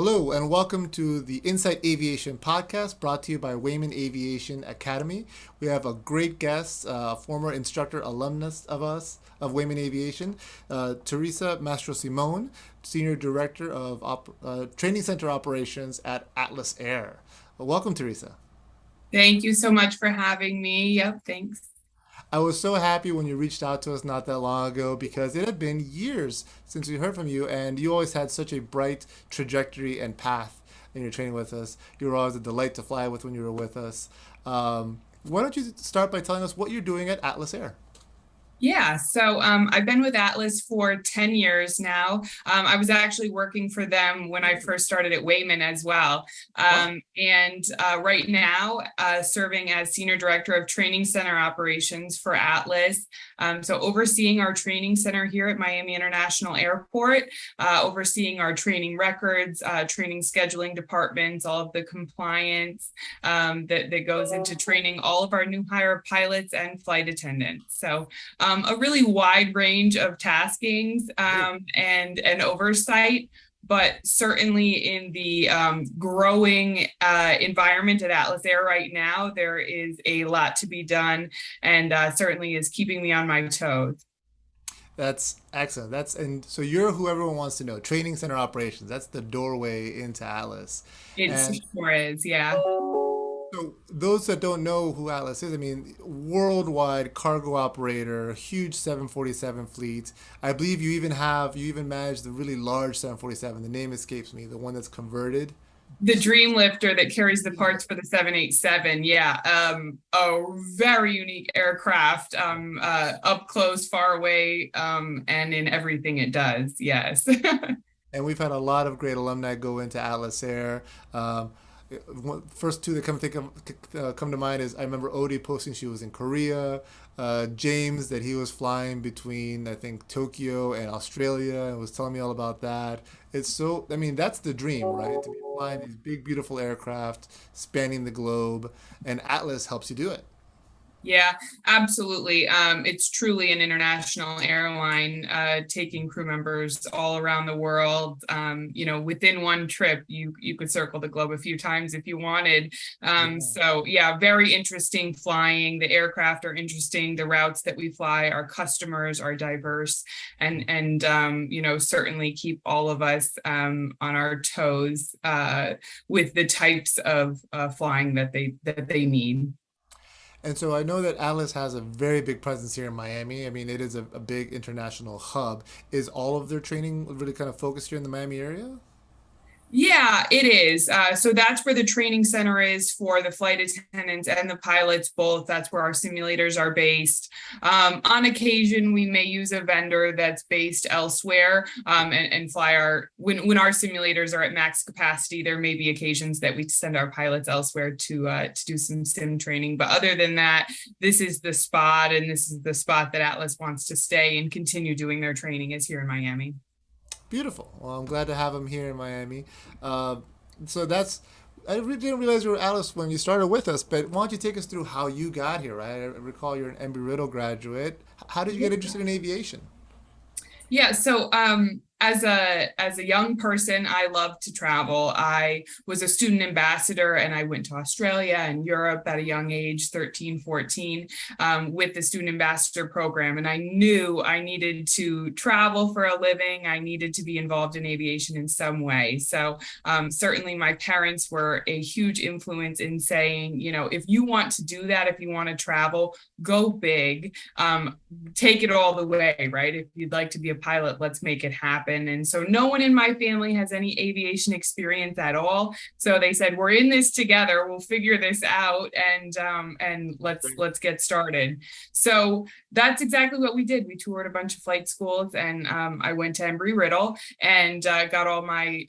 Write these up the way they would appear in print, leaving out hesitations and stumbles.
Hello, and welcome to the Insight Aviation podcast brought to you by Wayman Aviation Academy. We have a great guest, former instructor alumnus of Wayman Aviation, Teressa Mastrosimone, Senior Director of Training Center Operations at Atlas Air. Welcome, Teressa. Thank you so much for having me. Yep, thanks. I was so happy when you reached out to us not that long ago because it had been years since we heard from you, and you always had such a bright trajectory and path in your training with us. You were always a delight to fly with when you were with us. Why don't you start by telling us what you're doing at Atlas Air? Yeah, so I've been with Atlas for 10 years now. I was actually working for them when I first started at Wayman as well. Wow. And right now, serving as Senior Director of Training Center Operations for Atlas. So overseeing our training center here at Miami International Airport, overseeing our training records, training scheduling departments, all of the compliance that goes into training all of our new hire pilots and flight attendants. So a really wide range of taskings and oversight, but certainly in the growing environment at Atlas Air right now, there is a lot to be done, and certainly is keeping me on my toes. That's excellent. And so you're who everyone wants to know. Training center operations. That's the doorway into Atlas. It And sure is, yeah. so those that don't know who Atlas is, I mean, worldwide cargo operator, huge 747 fleet. I believe you even manage the really large 747. The name escapes me, the one that's converted. The Dream Lifter that carries the parts for the 787. Yeah, a very unique aircraft, up close, far away, and in everything it does. Yes. And we've had a lot of great alumni go into Atlas Air. First two that come to mind is I remember Odie posting she was in Korea, James that he was flying between I think Tokyo and Australia and was telling me all about that. It's so I mean that's the dream, right? To be flying these big beautiful aircraft spanning the globe, and Atlas helps you do it. Yeah, absolutely. It's truly an international airline, taking crew members all around the world. Within one trip, you could circle the globe a few times if you wanted. Yeah. So yeah, very interesting flying. The aircraft are interesting. The routes that we fly, our customers are diverse, and certainly keep all of us on our toes with the types of flying that they need. And so I know that Atlas has a very big presence here in Miami. I mean, it is a big international hub. Is all of their training really kind of focused here in the Miami area? Yeah, it is. So that's where the training center is for the flight attendants and the pilots both. That's where our simulators are based. On occasion, we may use a vendor that's based elsewhere, and fly when our simulators are at max capacity. There may be occasions that we send our pilots elsewhere to do some sim training. But other than that, this is the spot, and this is the spot that Atlas wants to stay and continue doing their training is here in Miami. Beautiful. Well, I'm glad to have him here in Miami. Uh, so that's. I really didn't realize you were Atlas when you started with us, but why don't you take us through how you got here, right? I recall you're an Embry-Riddle graduate. How did you get interested in aviation? Yeah, so as a young person, I loved to travel. I was a student ambassador and I went to Australia and Europe at a young age, 13, 14, with the student ambassador program. And I knew I needed to travel for a living. I needed to be involved in aviation in some way. So certainly my parents were a huge influence in saying, if you want to do that, if you want to travel, go big, take it all the way, right? If you'd like to be a pilot, let's make it happen. And so no one in my family has any aviation experience at all. So they said, we're in this together. We'll figure this out, and let's get started. So that's exactly what we did. We toured a bunch of flight schools, and I went to Embry-Riddle and got all my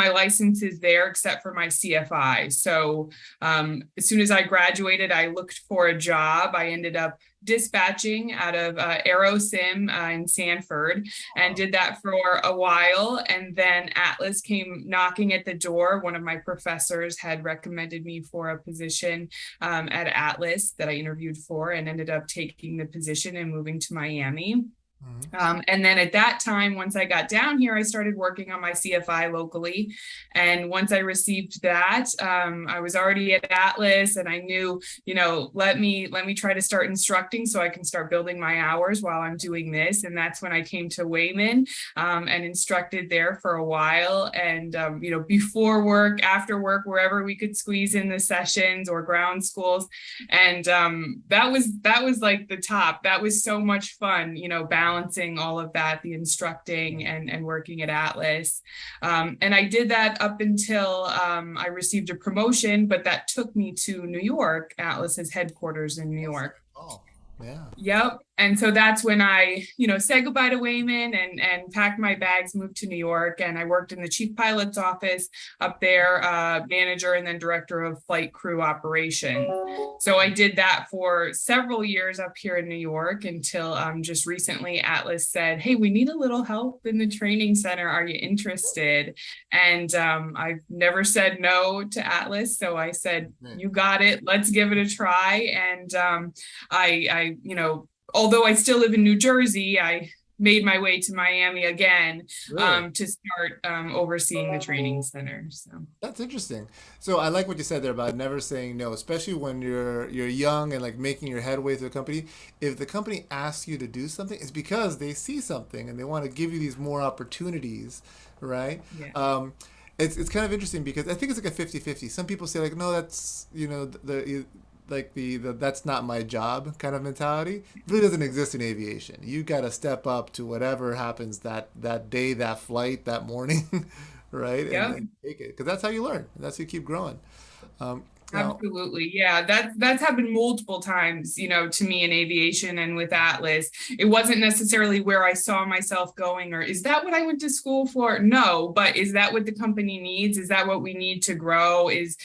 licenses there except for my CFI. So as soon as I graduated, I looked for a job. I ended up dispatching out of AeroSim in Sanford and did that for a while. And then Atlas came knocking at the door. One of my professors had recommended me for a position at Atlas that I interviewed for and ended up taking the position and moving to Miami. Mhm. And then at that time, once I got down here, I started working on my CFI locally. And once I received that, I was already at Atlas, and I knew, let me try to start instructing so I can start building my hours while I'm doing this. And that's when I came to Wayman, and instructed there for a while. And before work, after work, wherever we could squeeze in the sessions or ground schools, and that was like the top. That was so much fun, balancing all of that, the instructing and working at Atlas. And I did that up until I received a promotion, but that took me to New York, Atlas's headquarters in New Yes, I York. recall. Yeah. Yep. And so that's when I, said goodbye to Wayman and packed my bags, moved to New York, and I worked in the chief pilot's office up there, manager and then director of flight crew operations. So I did that for several years up here in New York until just recently Atlas said, "Hey, we need a little help in the training center. Are you interested?" And I've never said no to Atlas, so I said, Right. "You got it. Let's give it a try." And although I still live in New Jersey, I made my way to Miami again, Really? to start overseeing the training center. So That's interesting. So I like what you said there about never saying no, especially when you're young and like making your headway through a company. If the company asks you to do something, it's because they see something and they want to give you these more opportunities, right? yeah, Um, it's kind of interesting because I think it's like a 50-50. Some people say like, no, that's the that's not my job kind of mentality. It really doesn't exist in aviation. You got to step up to whatever happens that day, that flight, that morning, right? And, yeah. and take it because that's how you learn. That's how you keep growing. Now, Absolutely. Yeah, that's happened multiple times, to me in aviation and with Atlas. It wasn't necessarily where I saw myself going, or is that what I went to school for? No, but is that what the company needs? Is that what we need to grow? Is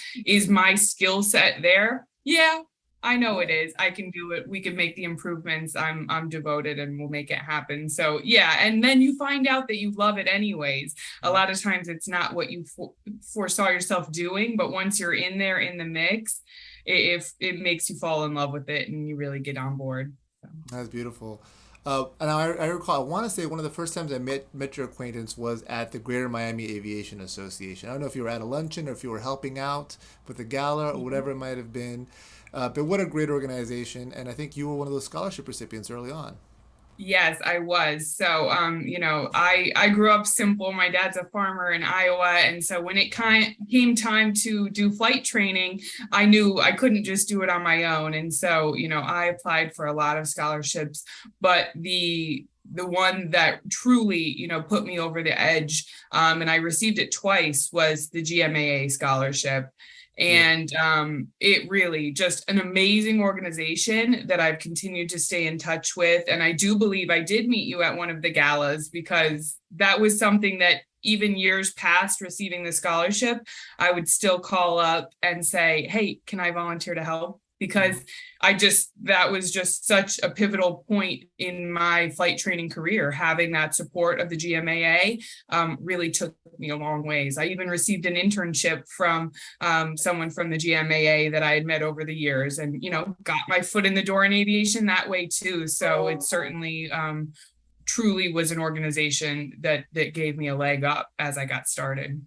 my skill set there? Yeah, I know it yeah. is. I can do it. We can make the improvements. I'm devoted and we'll make it happen. So, yeah, and then you find out that you love it anyways. A lot of times it's not what you foresaw yourself doing, but once you're in there in the mix, if it makes you fall in love with it and you really get on board. So. That's beautiful. And I recall, I want to say one of the first times I met your acquaintance was at the Greater Miami Aviation Association. I don't know if you were at a luncheon or if you were helping out with the gala or whatever it might have been. But what a great organization. And I think you were one of those scholarship recipients early on. Yes, I was. So, I grew up simple. My dad's a farmer in Iowa, and so when it came time to do flight training, I knew I couldn't just do it on my own. And so, I applied for a lot of scholarships, but the one that truly, put me over the edge, and I received it twice, was the GMAA scholarship. Beautiful. And it really just an amazing organization that I've continued to stay in touch with. And I do believe I did meet you at one of the galas, because that was something that even years past receiving the scholarship, I would still call up and say, "Hey, can I volunteer to help?" Because Mhm. that was just such a pivotal point in my flight training career. Having that support of the GMAA really took me a long ways. I even received an internship from someone from the GMAA that I had met over the years, and got my foot in the door in aviation that way too. So it certainly truly was an organization that gave me a leg up as I got started.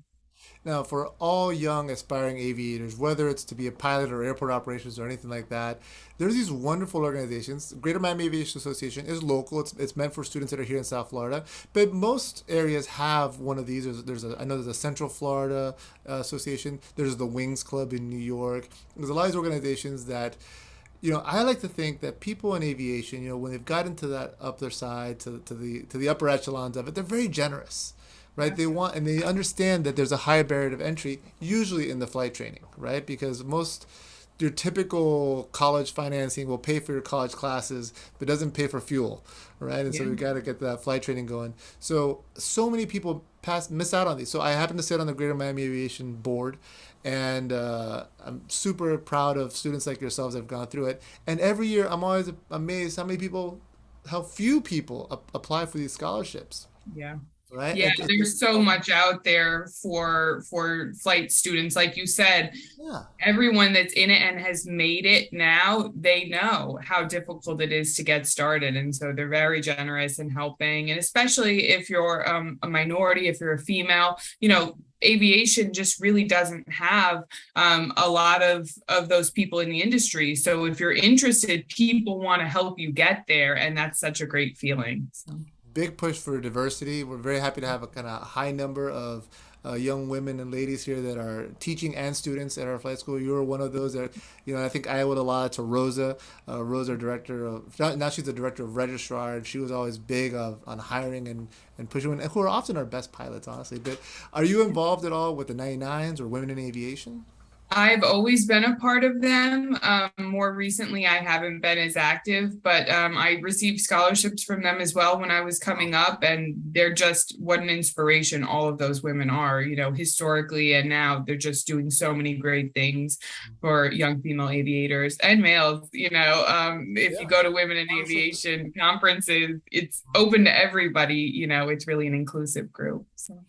Now, for all young aspiring aviators, whether it's to be a pilot or airport operations or anything like that, there's these wonderful organizations. Greater Miami Aviation Association is local. It's meant for students that are here in South Florida, but most areas have one of these. I know there's a Central Florida Association. There's the Wings Club in New York. There's a lot of these organizations that I like to think that people in aviation, when they've gotten to that upper side, to the upper echelons of it, they're very generous, right? Yeah. They want and they understand that there's a high barrier of entry, usually in the flight training, right? Because most your typical college financing will pay for your college classes, but doesn't pay for fuel, right? And so Yeah. we got to get that flight training going. So many people miss out on these. So I happen to sit on the Greater Miami Aviation board, and I'm super proud of students like yourselves that have gone through it. And every year, I'm always amazed how few people apply for these scholarships. Yeah. right? Yeah, there's so much out there for flight students. Like you said, Yeah. everyone that's in it and has made it now, they know how difficult it is to get started. And so they're very generous in helping. And especially if you're a minority, if you're a female, aviation just really doesn't have a lot of those people in the industry. So if you're interested, people want to help you get there. And that's such a great feeling. So. Big push for diversity. We're very happy to have a kind of high number of young women and ladies here that are teaching and students at our flight school. You're one of those that, I think I would allot to Rosa. Rosa, director of, now she's the director of registrar, and she was always big on hiring and pushing, and who are often our best pilots, honestly. But are you involved at all with the 99s or Women in Aviation? I've always been a part of them. More recently, I haven't been as active, but I received scholarships from them as well when I was coming up, and they're just what an inspiration all of those women are, historically, and now they're just doing so many great things for young female aviators and males. If you Yeah. go to Women in Honestly. Aviation conferences, it's open to everybody. It's really an inclusive group. So.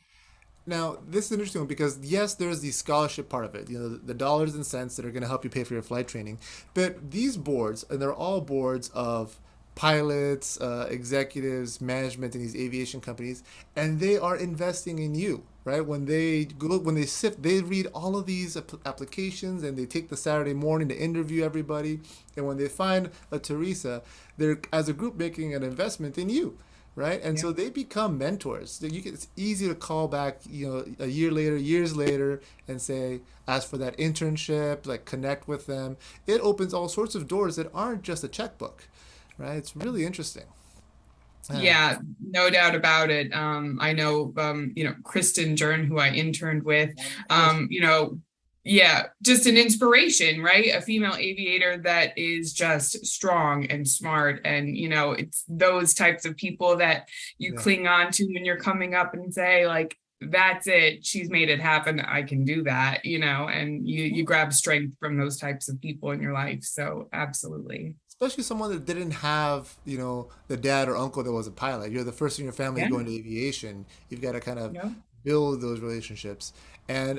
Now, this is an interesting one because yes, there's the scholarship part of it, the dollars and cents that are going to help you pay for your flight training. But these boards, and they're all boards of pilots, executives, management in these aviation companies, and they are investing in you, right? When they sift, they read all of these applications and they take the Saturday morning to interview everybody. And when they find a Teresa, they're as a group making an investment in you, right? And Yeah. so they become mentors. It's easy to call back, a year later, years later, and say, ask for that internship, like connect with them. It opens all sorts of doors that aren't just a checkbook, right? It's really interesting. Yeah. Yeah, no doubt about it. I know, Kristen Jern, who I interned with, Of course. yeah, just an inspiration, right? A female aviator that is just strong and smart. And, it's those types of people that you Yeah. cling on to when you're coming up and say, like, that's it. She's made it happen. I can do that, and you grab strength from those types of people in your life. So absolutely. Especially someone that didn't have, the dad or uncle that was a pilot. You're the first in your family to Yeah. go into aviation. You've got to kind of Yeah. build those relationships, and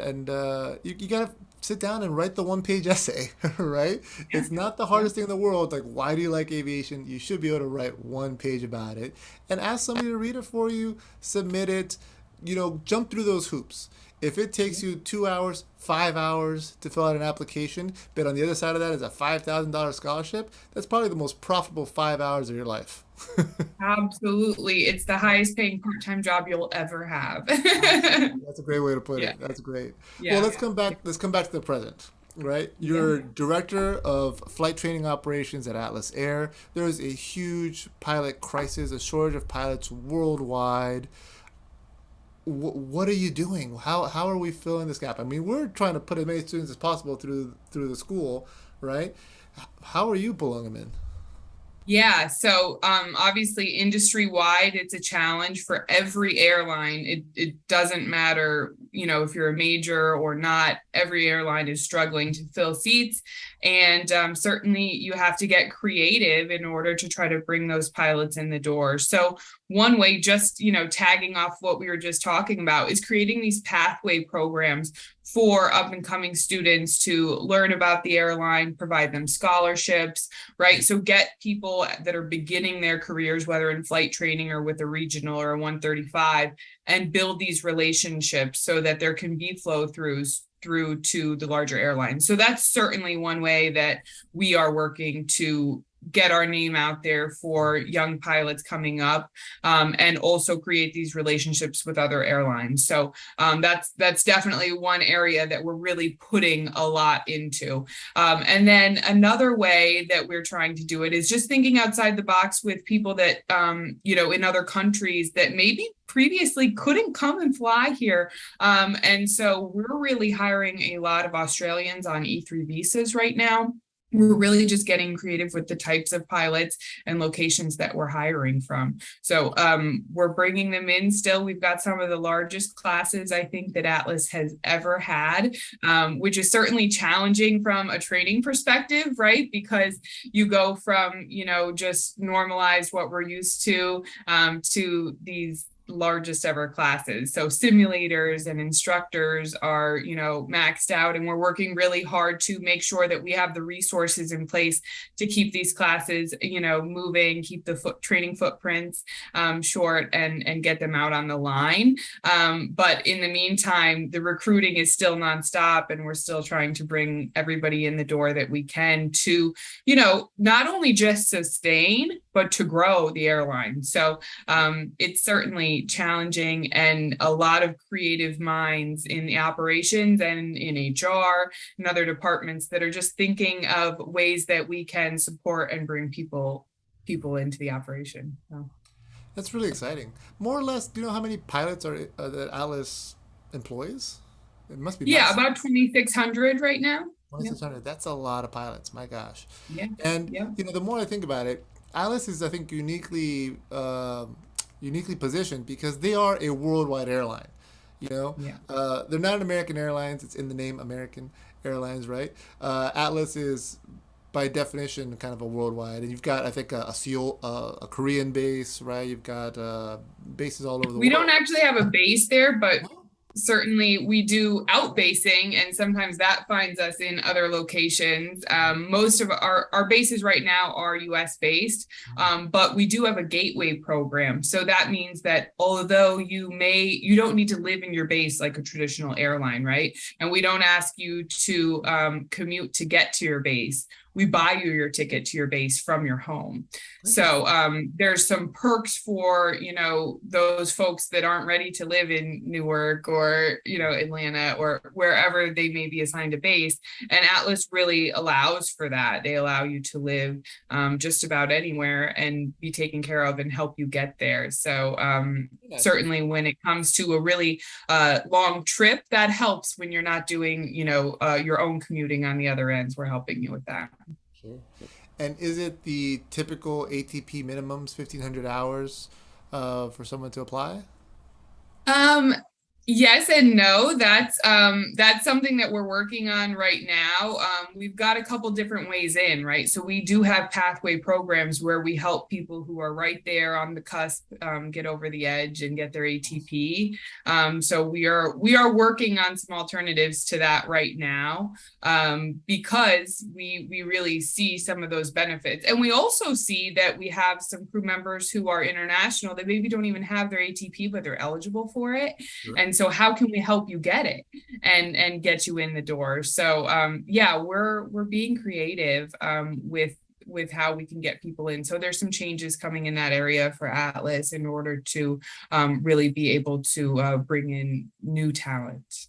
you got to sit down and write the one-page essay, right? Yeah. It's not the Yeah. hardest thing in the world. Like, why do you like aviation? You should be able to write one page about it and ask somebody to read it for you, submit it, jump through those hoops. If it takes you 2 hours, 5 hours to fill out an application, but on the other side of that is a $5,000 scholarship, that's probably the most profitable 5 hours of your life. Absolutely. It's the highest paying part-time job you'll ever have. Absolutely. That's a great way to put Yeah. it. That's great. Well, Yeah. let's come back to the present, right? Yeah. You're director of flight training operations at Atlas Air. There is a huge pilot crisis, a shortage of pilots worldwide. What are you doing? How are we filling this gap? I mean, we're trying to put as many students as possible through the school, right? How are you pulling them in? Yeah, so obviously industry wide, it's a challenge for every airline. It doesn't matter, if you're a major or not, every airline is struggling to fill seats. And certainly you have to get creative in order to try to bring those pilots in the door. So one way, just, tagging off what we were just talking about, is creating these pathway programs for up and coming students to learn about the airline, provide them scholarships, right? So get people that are beginning their careers, whether in flight training or with a regional or a 135, and build these relationships so that there can be flow throughs through to the larger airlines. So that's certainly one way that we are working to get our name out there for young pilots coming up, and also create these relationships with other airlines. So that's definitely one area that we're really putting a lot into. And then another way that we're trying to do it is just thinking outside the box with people that, in other countries that maybe previously couldn't come and fly here. And so we're really hiring a lot of Australians on E3 visas right now. We're really just getting creative with the types of pilots and locations that we're hiring from. So we're bringing them in still. We've got some of the largest classes I think that Atlas has ever had, which is certainly challenging from a training perspective, right? Because you go from, just normalize what we're used to these largest ever classes. So simulators and instructors are, maxed out, and we're working really hard to make sure that we have the resources in place to keep these classes, moving, keep the training footprints short, and get them out on the line. But in the meantime, the recruiting is still nonstop, and we're still trying to bring everybody in the door that we can to, not only just sustain, but to grow the airline. So it's certainly challenging, and a lot of creative minds in the operations and in HR and other departments that are just thinking of ways that we can support and bring people into the operation. So. That's really exciting. More or less, do you know how many pilots are that Alice employs? It must be Yeah, massive. about 2,600 right now. Yeah. 2,600. That's a lot of pilots. My gosh. Yeah. And Yeah. the more I think about it, Alice is, I think, uniquely positioned because they are a worldwide airline. Yeah. They're not an American Airlines. It's in the name American Airlines, right? Atlas is by definition kind of a worldwide, and you've got, I think, a Seoul, a Korean base, right? You've got bases all over the We don't world. actually have a base there, but No? certainly we do outbasing, and sometimes that finds us in other locations. Most of our bases right now are US based, but we do have a gateway program. So that means that although you don't need to live in your base like a traditional airline, right? And we don't ask you to commute to get to your base. We buy you your ticket to your base from your home. So Interesting. there's some perks for, those folks that aren't ready to live in Newark or, Atlanta or wherever they may be assigned a base. And Atlas really allows for that. They allow you to live just about anywhere and be taken care of and help you get there. So Nice. certainly when it comes to a really long trip, that helps when you're not doing, your own commuting on the other ends. We're helping you with that. Sure. And is it the typical ATP minimums, 1,500 hours, for someone to apply? Um, yes and no. That's something that we're working on right now. We've got a couple different ways in, right? So we do have pathway programs where we help people who are right there on the cusp get over the edge and get their ATP. So we are working on some alternatives to that right now, because we really see some of those benefits, and we also see that we have some crew members who are international that maybe don't even have their ATP, but they're eligible for it. Sure. And so how can we help you get it and get you in the door? So yeah, we're being creative with how we can get people in. So there's some changes coming in that area for Atlas in order to really be able to bring in new talent.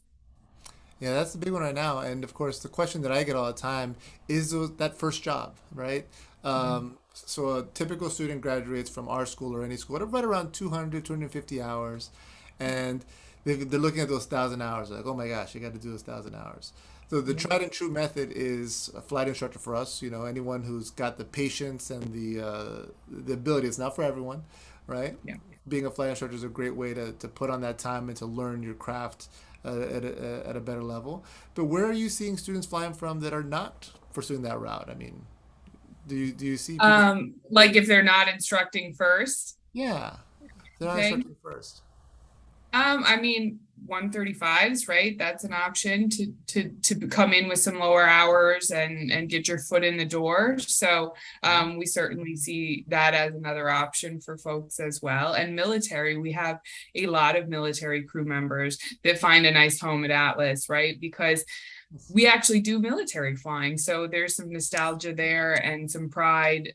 Yeah, that's the big one right now. And of course, the question that I get all the time is that first job, right? So a typical student graduates from our school or any school at right around 200, 250 hours. And they're looking at those 1,000 hours. Like, oh my gosh, you got to do those 1,000 hours. So the Yeah. tried and true method is a flight instructor for us. Anyone who's got the patience and the ability. It's not for everyone, right? Yeah. Being a flight instructor is a great way to put on that time and to learn your craft at a better level. But where are you seeing students flying from that are not pursuing that route? I mean, do you see people? Like if they're not instructing first. Yeah, they're not Okay. instructing first. I mean, 135s, right? That's an option to come in with some lower hours and get your foot in the door. So we certainly see that as another option for folks as well. And military, we have a lot of military crew members that find a nice home at Atlas, right? Because we actually do military flying. So there's some nostalgia there and some pride.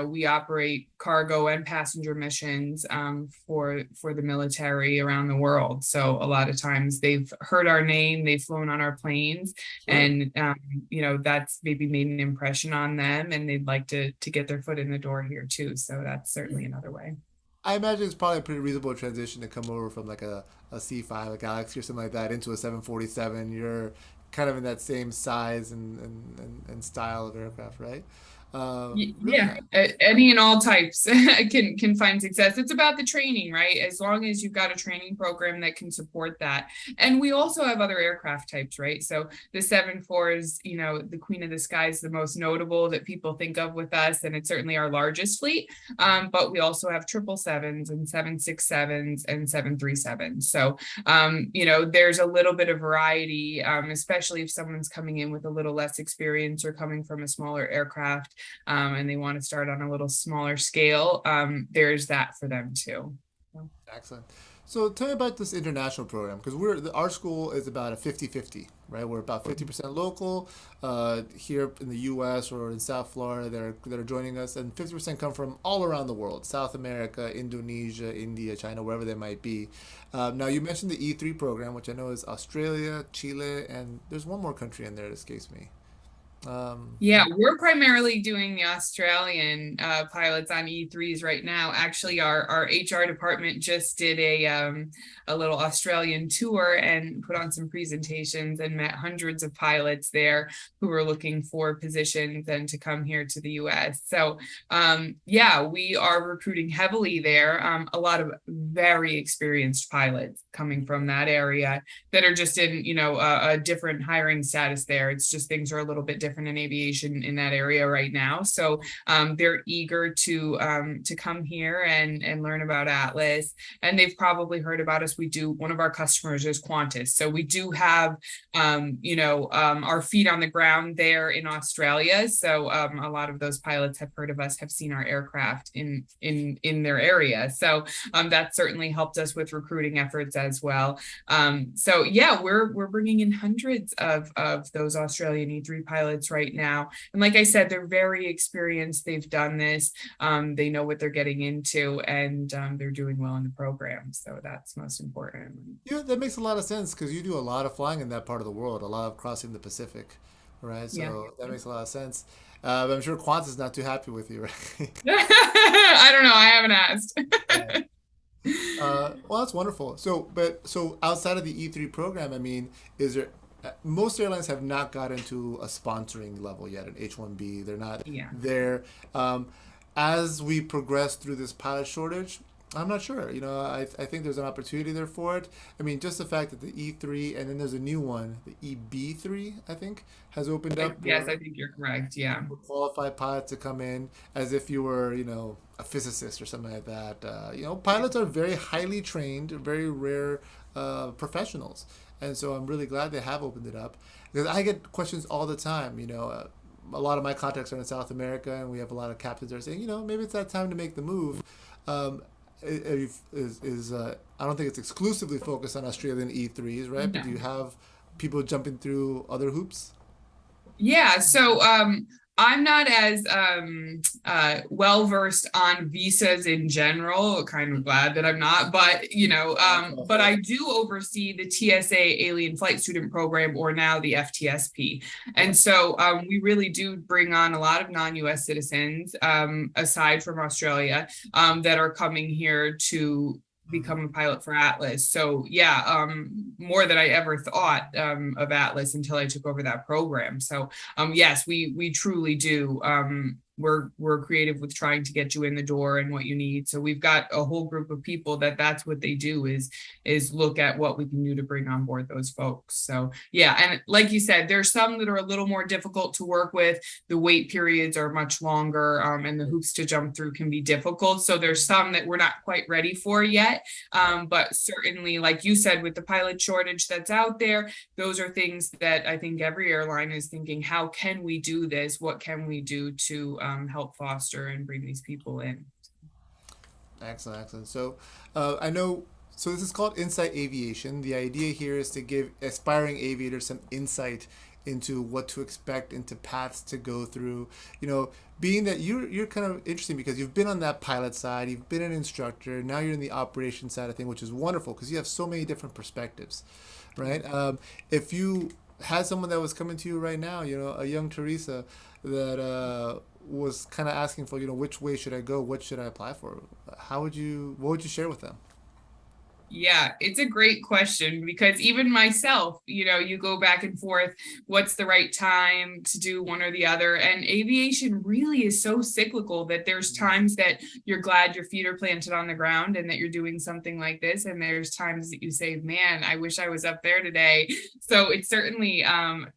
We operate cargo and passenger missions for the military around the world. So a lot of times they've heard our name, they've flown on our planes, Sure. and that's maybe made an impression on them, and they'd like to get their foot in the door here too. So that's certainly another way. I imagine it's probably a pretty reasonable transition to come over from like a C5, a Galaxy or something like that, into a 747. You're kind of in that same size and style of aircraft, right? Really Yeah, nice. any and all types can find success. It's about the training, right? As long as you've got a training program that can support that. And we also have other aircraft types, right? So the 747 is, the Queen of the Sky is the most notable that people think of with us, and it's certainly our largest fleet. But we also have 777s and 767s and 737s. So there's a little bit of variety, especially if someone's coming in with a little less experience or coming from a smaller aircraft, and they want to start on a little smaller scale, there's that for them too. Excellent. So tell me about this international program because our school is about a 50-50, right? We're about 50% local here in the U.S. or in South Florida that are joining us, and 50% come from all around the world: South America, Indonesia, India, China, wherever they might be. Now you mentioned the E3 program, which I know is Australia, Chile, and there's one more country in there that escapes me. Yeah, we're primarily doing the Australian pilots on E3s right now. Actually, our HR department just did a little Australian tour and put on some presentations and met hundreds of pilots there who were looking for positions and to come here to the US. So yeah, we are recruiting heavily there. A lot of very experienced pilots coming from that area that are just in, a different hiring status there. It's just things are a little bit different in aviation in that area right now. So they're eager to come here and learn about Atlas. And they've probably heard about us. One of our customers is Qantas. So we do have our feet on the ground there in Australia. So a lot of those pilots have heard of us, have seen our aircraft in their area. So that certainly helped us with recruiting efforts as well. So yeah, we're bringing in hundreds of those Australian E3 pilots right now. And like I said, they're very experienced. They've done this. They know what they're getting into, and they're doing well in the program. So that's most important. Yeah, that makes a lot of sense because you do a lot of flying in that part of the world, a lot of crossing the Pacific, right? Yeah. So that makes a lot of sense. But I'm sure Qantas is not too happy with you, right? I don't know. I haven't asked. Yeah. Well, that's wonderful. So outside of the E3 program, I mean, is there most airlines have not gotten to a sponsoring level yet at H-1B. They're not Yeah. there. Um, as we progress through this pilot shortage, I'm not sure. I think there's an opportunity there for it. I mean, just the fact that the E3 and then there's a new one, the EB3, I think, has opened up Yes, I where think you're correct. Yeah. for qualified pilots to come in as if you were, a physicist or something like that. Pilots are very highly trained, very rare professionals, and so I'm really glad they have opened it up because I get questions all the time. A lot of my contacts are in South America, and we have a lot of captains that are saying, maybe it's that time to make the move. Um, I don't think it's exclusively focused on Australian E3s, right? But do you No. have people jumping through other hoops? Yeah, so I'm not as well versed on visas in general. Kind of glad that I'm not, but That's all but fair. I do oversee the TSA Alien Flight Student Program, or now the FTSP, Okay. and so we really do bring on a lot of non-U.S. citizens, aside from Australia, that are coming here to become a pilot for Atlas. So yeah, more than I ever thought of Atlas until I took over that program. So yes, we truly do. We're creative with trying to get you in the door and what you need. So we've got a whole group of people that's what they do is look at what we can do to bring on board those folks. So yeah, and like you said, there's some that are a little more difficult to work with. The wait periods are much longer, and the hoops to jump through can be difficult. So there's some that we're not quite ready for yet. But certainly, like you said, with the pilot shortage that's out there, those are things that I think every airline is thinking, how can we do this? What can we do to help foster and bring these people in? Excellent, excellent. So, I know. So this is called Insight Aviation. The idea here is to give aspiring aviators some insight into what to expect, into paths to go through. Being that you're kind of interesting because you've been on that pilot side, you've been an instructor, now you're in the operation side of thing, which is wonderful because you have so many different perspectives, right? If you had someone that was coming to you right now, a young Teresa that was kind of asking for, which way should I go? What should I apply for? What would you share with them? Yeah, it's a great question because even myself, you go back and forth, what's the right time to do one or the other? And aviation really is so cyclical that there's times that you're glad your feet are planted on the ground and that you're doing something like this. And there's times that you say, man, I wish I was up there today. So it's certainly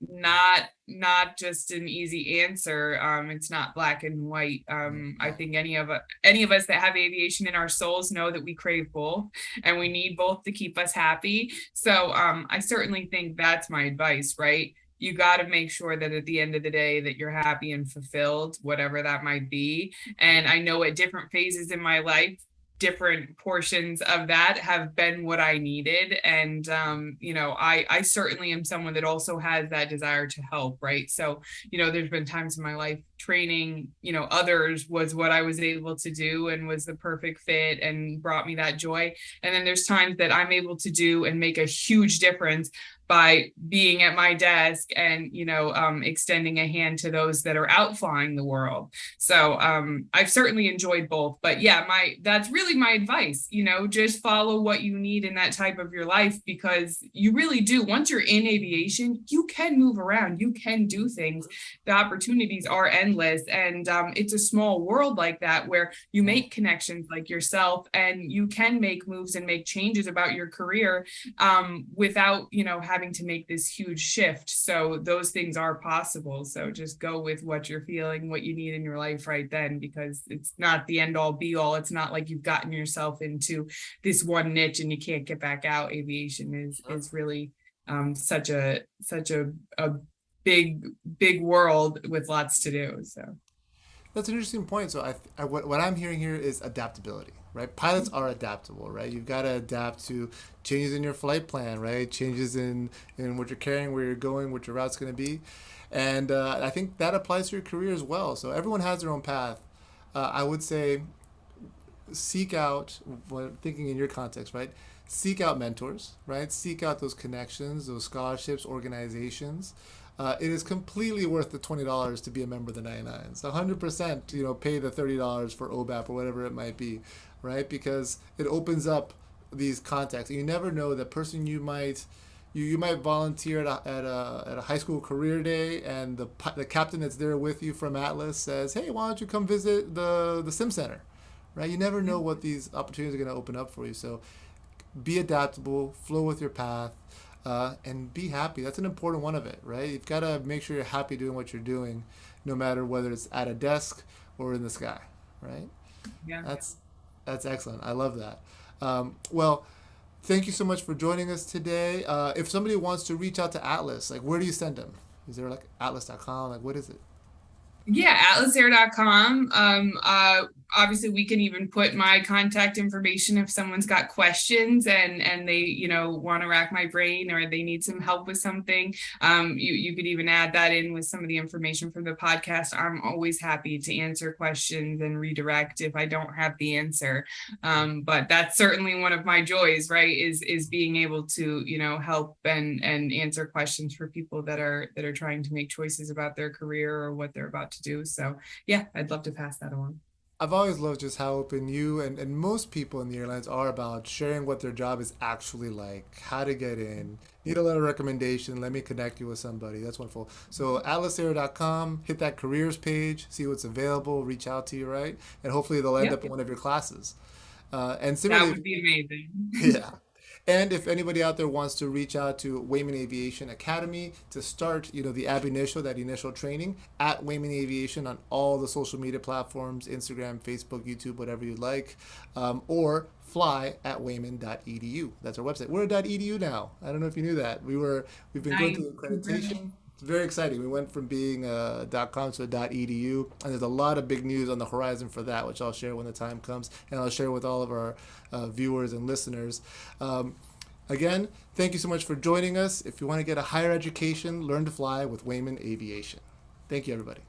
not just an easy answer. It's not black and white. I think any of us that have aviation in our souls know that we crave both and we need both to keep us happy. So I certainly think that's my advice, right? You got to make sure that at the end of the day that you're happy and fulfilled, whatever that might be. And I know at different phases in my life, different portions of that have been what I needed. And I certainly am someone that also has that desire to help, right? So, there's been times in my life training, others was what I was able to do and was the perfect fit and brought me that joy. And then there's times that I'm able to do and make a huge difference by being at my desk and extending a hand to those that are out flying the world. So I've certainly enjoyed both. But yeah, that's really my advice. Just follow what you need in that type of your life, because you really do. Once you're in aviation, you can move around, you can do things. The opportunities are endless, and it's a small world like that where you make connections like yourself, and you can make moves and make changes about your career without having to make this huge shift. So those things are possible. So just go with what you're feeling, what you need in your life right then, because it's not the end all be all. It's not like you've gotten yourself into this one niche and you can't get back out. Aviation is really such a big world with lots to do. So That's an interesting point. So what I'm hearing here is adaptability, right? Pilots are adaptable, right? You've got to adapt to changes in your flight plan, right? Changes in what you're carrying, where you're going, what your route's going to be, and I think that applies to your career as well. So everyone has their own path. I would say seek out, when thinking in your context, right? Seek out mentors, right? Seek out those connections, those scholarships, organizations. It is completely worth the $20 to be a member of the 99s. 100%, pay the $30 for OBAP or whatever it might be, right? Because it opens up these contacts. You never know the person you might volunteer at a high school career day, and the captain that's there with you from Atlas says, "Hey, why don't you come visit the sim center?" Right? You never know what these opportunities are going to open up for you. So be adaptable, flow with your path, and be happy. That's an important one of it, right? You've got to make sure you're happy doing what you're doing, no matter whether it's at a desk or in the sky, right? yeah. That's that's excellent. I love that. Well, thank you so much for joining us today. If somebody wants to reach out to Atlas, like where do you send them? Is there like atlas.com? Like what is it? Yeah, atlasair.com. Obviously we can even put my contact information if someone's got questions and they, want to rack my brain or they need some help with something. You could even add that in with some of the information from the podcast. I'm always happy to answer questions and redirect if I don't have the answer. But that's certainly one of my joys, right? Is being able to, help and answer questions for people that are trying to make choices about their career or what they're about to do. So yeah, I'd love to pass that on. I've always loved just how open you and most people in the airlines are about sharing what their job is actually like, how to get in. Need a letter of recommendation, let me connect you with somebody. That's wonderful. So atlasair.com, hit that careers page, see what's available, reach out to you, right? And hopefully they'll end up Yep, in one of your classes. And that similarly, would be amazing. yeah. And if anybody out there wants to reach out to Wayman Aviation Academy to start, the that initial training at Wayman Aviation on all the social media platforms, Instagram, Facebook, YouTube, whatever you like, or fly at wayman.edu. That's our website. We're at .edu now. I don't know if you knew that. We've been going Nice. through accreditation. It's very exciting. We went from being .com to .edu, and there's a lot of big news on the horizon for that, which I'll share when the time comes, and I'll share with all of our viewers and listeners. Again, thank you so much for joining us. If you want to get a higher education, learn to fly with Wayman Aviation. Thank you, everybody.